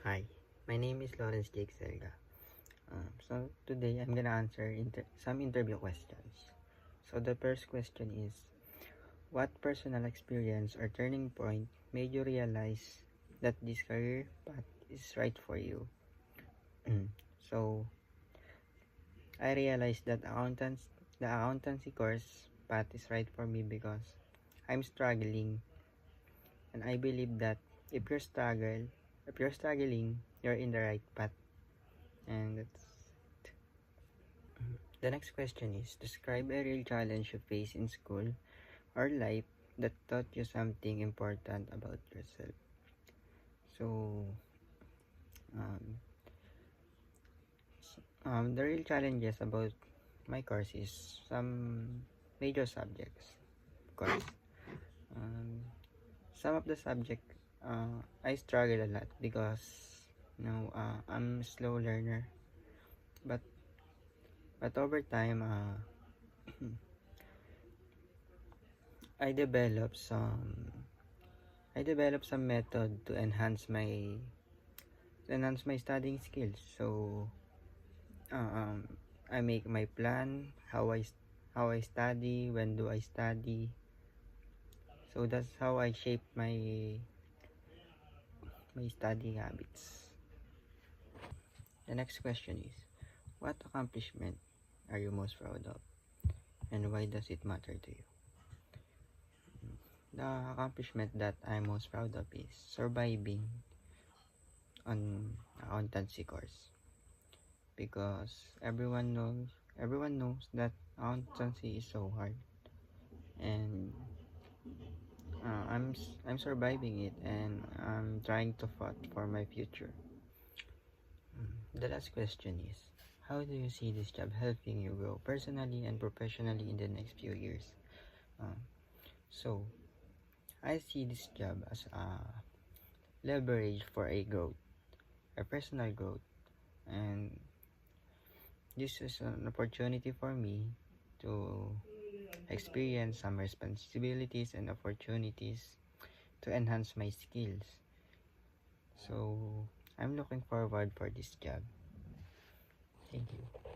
Hi, my name is Lawrence Jake Selga. So today I'm gonna answer some interview questions. So the first question is, what personal experience or turning point made you realize that this career path is right for you? So I realized that the accountancy course path is right for me because I'm struggling, and I believe that if you're struggling, you're in the right path, and that's. The next question is, describe a real challenge you face in school or life that taught you something important about yourself. So, um, the real challenges about my course is some major subjects, of course. Um, some of the subject I struggle a lot because I'm a slow learner, but over time I developed some method to enhance my studying skills. So I make my plan, how I study, when do I study. So that's how I shape my study habits. The next question is, what accomplishment are you most proud of, and why does it matter to you? The accomplishment that I'm most proud of is surviving on accountancy course, because everyone knows that accountancy is so hard, and I'm surviving it, and I'm trying to fight for my future. The last question is, how do you see this job helping you grow personally and professionally in the next few years? So I see this job as a leverage for a personal growth, and this is an opportunity for me to experience some responsibilities and opportunities to enhance my skills. So I'm looking forward for this job. Thank you.